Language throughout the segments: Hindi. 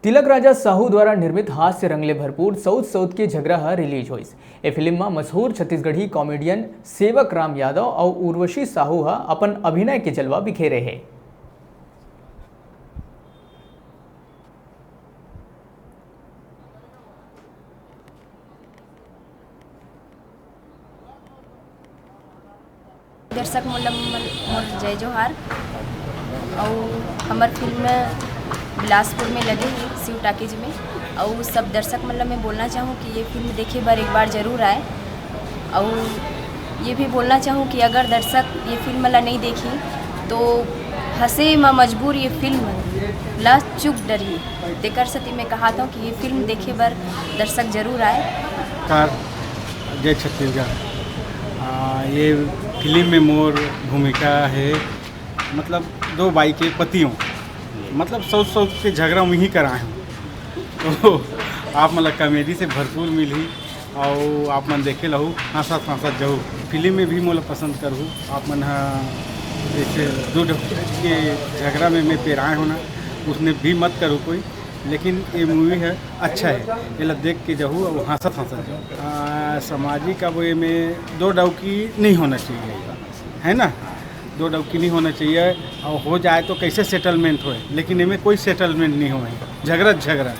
तिलक राजा साहू द्वारा निर्मित हास्य रंगले भरपूर सौत सौत के झगड़ा रिलीज हुई। ए फिल्म में मशहूर छत्तीसगढ़ी कॉमेडियन सेवक राम यादव और उर्वशी साहू अपन अभिनय के जलवा बिखेरे है। दर्शक मोर जय जोहार और हमार फिल्म बिलासपुर में लगे हैं शिव टाकीज में। और सब दर्शक मैं बोलना चाहूँ कि ये फिल्म देखे बार एक बार ज़रूर आए। और ये भी बोलना चाहूँ कि अगर दर्शक ये फिल्म नहीं देखी तो हंसे में मजबूर ये फिल्म ला चुक डरी देकर सती मैं कहा था कि ये फिल्म देखे बार दर्शक ज़रूर आए। जय छत्तीसगढ़। ये फिल्म में मोर भूमिका है, मतलब दो बाई के पतियों, मतलब सौ के झगड़ा वहीं कराए हूँ। तो आप मतलब कॉमेडी से भरपूर मिली और आप मन देखे लहू हंसत जाऊ। फिल्म में भी मोला पसंद करूँ। आप मन जैसे दूध के झगड़ा में मैं पेराए होना उसने भी मत करूँ कोई, लेकिन ये मूवी है अच्छा है, ये देख के जाऊँ और हंसत जाऊँ। सामाजिक अब ये में दो डौकी नहीं होना चाहिए, है ना, दो डौकी नहीं होना चाहिए। और हो जाए तो कैसे सेटलमेंट होए, लेकिन इनमें कोई सेटलमेंट नहीं होए, झगड़ा।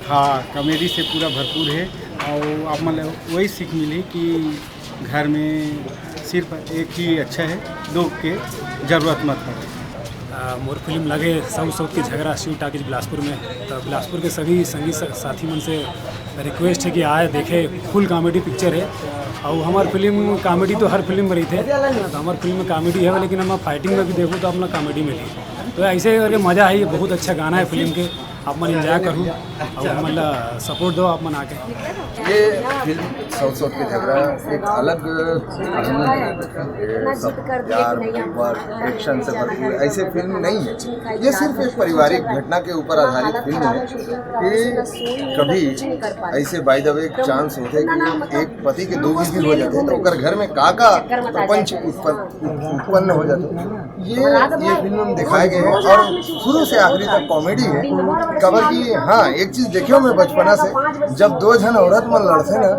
हाँ, कॉमेडी से पूरा भरपूर है। और आप मतलब वही सीख मिली कि घर में सिर्फ एक ही अच्छा है, दो के ज़रूरत मत पड़े। मोर फिल्म लगे सौ के झगड़ा शिव टाकीज बिलासपुर में। तो बिलासपुर के सभी संगी साथी मन से रिक्वेस्ट है कि आए देखे, फुल कॉमेडी पिक्चर है। और हमार फिल्म कॉमेडी तो हर फिल्म में रही थे, तो हमार फिल्म में कॉमेडी है, लेकिन हम फाइटिंग में भी देखो तो अपना कॉमेडी में ली। तो ऐसे करके मज़ा है। ये बहुत अच्छा गाना है फिल्म के, आप मन इंजॉय करूँ और मतलब सपोर्ट दो आप मन आके। ये फिल्म सौ के झगड़ा एक अलग कहानी है, सब प्यार मोहब्बत एक्शन से भरपूर ऐसे फिल्म नहीं है। ये सिर्फ एक पारिवारिक घटना के ऊपर आधारित फिल्म है कि कभी ऐसे बाय द वे चांस होते कि एक पति के दो बीवी हो जाते हैं तो उनके घर में काका प्रपंच उत्पन्न हो जाते। ये फिल्म में दिखाए गए हैं और शुरू से आखिरी तक कॉमेडी है कवर की। हाँ, एक चीज देखियो मैं बचपना से, जब दो जन औरत मन लड़ते ना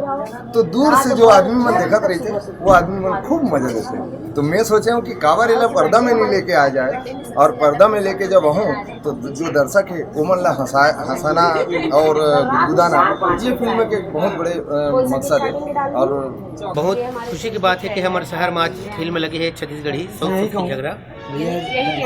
तो दूर से जो आदमी मन देखत रही थे वो आदमी मन खूब मजा लेते। तो मैं सोचे हूँ कि कावर इला पर्दा में नहीं लेके आ जाए, और पर्दा में लेके जब आहूँ तो जो दर्शक है वो मन ला हंसाना और गुदगुदाना, ये फिल्म के बहुत बड़े मकसद है। और बहुत खुशी की बात है कि हमारे शहर में आज फिल्म लगी है छत्तीसगढ़ी सौ की झगड़ा।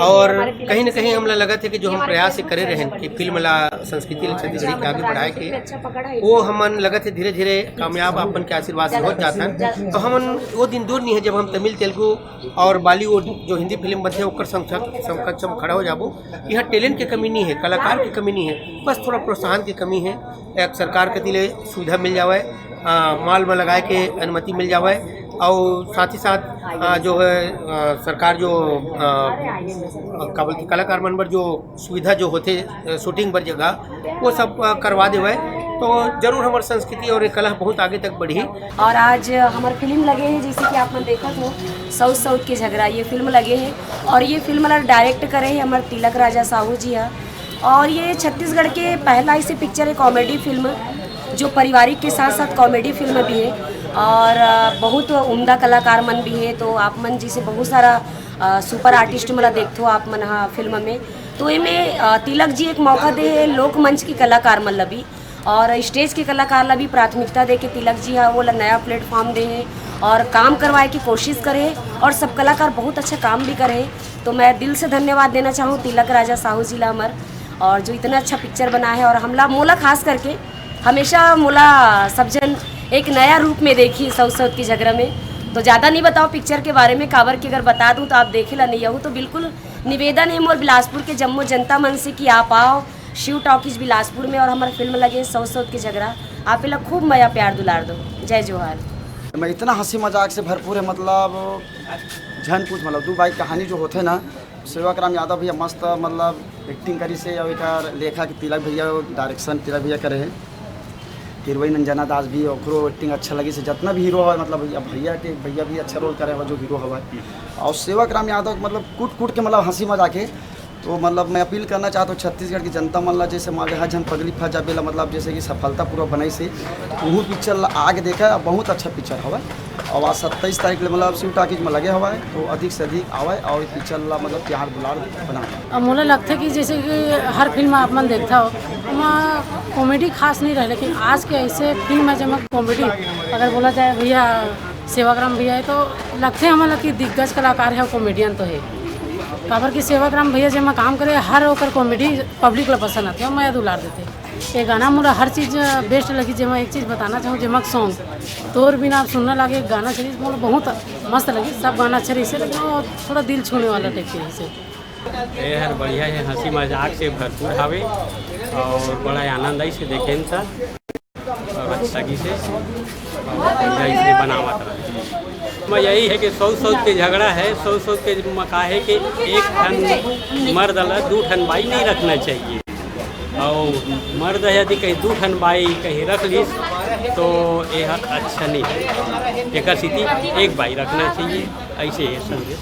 और कहीं ना कहीं हम लगा था कि जो हम प्रयास करे रहे कि फिल्म ला संस्कृति छत्तीसगढ़ी के आगे बढ़ाए के, वो हमन लगा थे धीरे धीरे कामयाब अपन के आशीर्वाद से हो जाता। तो हमन वो दिन दूर नहीं है जब हम तमिल तेलुगु और बॉलीवुड जो हिंदी फिल्म बनते हैं ओकर समकक्ष हम खड़ा हो जाबो। यहाँ टैलेंट की कमी नहीं है, कलाकार की कमी नहीं है, बस थोड़ा प्रोत्साहन की कमी है। एक सरकार के दिले सुविधा मिल जावे, माल में लगाए के अनुमति मिल जावे, और साथ ही साथ जो है सरकार जो कलाकार मन पर जो सुविधा जो होते शूटिंग पर जगह वो सब करवा देवे, तो जरूर हमारी संस्कृति और कला बहुत आगे तक बढ़ी। और आज हमारे फिल्म लगे हैं, जैसे कि आप मन देखा हो सौ के झगड़ा, ये फिल्म लगे हैं। और ये फिल्म डायरेक्ट करे हैं हमारे तिलक राजा साहू जी है। और ये छत्तीसगढ़ के पहला ऐसी पिक्चर है कॉमेडी फिल्म जो पारिवारिक के साथ साथ कॉमेडी फिल्म भी है। और बहुत उम्दा कलाकार मन भी है। तो आप मन जैसे बहुत सारा सुपर आर्टिस्ट मला देखते हो आप मन हाँ फिल्म में। तो इनमें तिलक जी एक मौका दे है लोक मंच की कलाकार मन भी और स्टेज के कलाकार ला भी प्राथमिकता दे के तिलक जी हाँ वो नया प्लेटफॉर्म दे है और काम करवाए की कोशिश करे। और सब कलाकार बहुत अच्छा काम भी करे। तो मैं दिल से धन्यवाद देना चाहूँ तिलक राजा साहू जी ला हमार, और जो इतना अच्छा पिक्चर बना है। और हमला मोला खास करके हमेशा मोला सब जन एक नया रूप में देखी सौ की झगड़ा में। तो ज़्यादा नहीं बताओ पिक्चर के बारे में, काबर की अगर बता दूं तो आप देखे ला नहीं आहू। तो बिल्कुल निवेदन है मोर बिलासपुर के जम्मू जनता मन से कि आप आओ शिव टॉकीज बिलासपुर में और हमारा फिल्म लगे सौ की झगड़ा। आप इला खूब मया प्यार दुलार दो। जय जोहार। मैं इतना हंसी मजाक से भरपूर है, मतलब झन पूछ, मतलब दो बाइक कहानी जो होते ना, सेवक राम यादव भैया मस्त मतलब एक्टिंग करी से, और एक लेखा कि तिलक भैया डायरेक्शन तिलक भैया करे हैं। हीरोइन अंजना दास भी ओकरो एक्टिंग अच्छा लगी से, जितना भी हीरो है मतलब भैया भी अच्छा रोल करे हुआ जो हीरो हवा। और सेवक राम यादव मतलब कूट के मतलब हंसी मजाक के तो मतलब मैं अपील करना चाहता हूँ छत्तीसगढ़ की जनता मन ला, जैसे मारे हर जन पगली फंस जाबेला, मतलब जैसे कि सफलतापूर्वक बनाई से वह पिक्चर ला आगे देखा, बहुत अच्छा पिक्चर हवा। और आज 27 तारीख ले मतलब शिव टाकीज में लगे हुआ है, तो अधिक से अधिक आवे और पिक्चर ला मतलब प्यार दुलार बना। अब मुझे लगता है कि जैसे कि हर फिल्म आप मन देखता हो वहाँ कॉमेडी खास नहीं रहे, लेकिन आज के ऐसे फिल्म है जब कॉमेडी अगर बोला जाए भैया सेवाग्राम भैया है तो लगते हैं हमारा कि दिग्गज कलाकार है, कॉमेडियन तो है। काबर की सेवाग्राम भैया जब काम करे हर ओकर कॉमेडी पब्लिक ला पसंद आते हैं, मैं दुलार देते। ये गाना मुझे हर चीज़ बेस्ट लगी। जब मैं एक चीज़ बताना चाहूँ, जमक सॉन्ग तोर बिना आप सुनने लगे गाना चली मुझे बहुत मस्त लगी। सब गाना अच्छे रही से, लेकिन वो थोड़ा दिल छूने वाला टाइप के से। ये हर बढ़िया है, हंसी मजाक से भरपूर हवे और बड़ा आनंद आई से देखे था और अच्छा से इसने बनावत रहा। मैं यही है कि सौ के झगड़ा है, सौ के मका है कि एक ठन मर्द ला 2 ठन बाई नहीं रखना चाहिए, और मर्द यदि कहीं 2 ठन बाई कहीं रख लीस तो यह अच्छा नहीं है। एक स्थिति एक बाई रखना चाहिए, ऐसे है संदेश।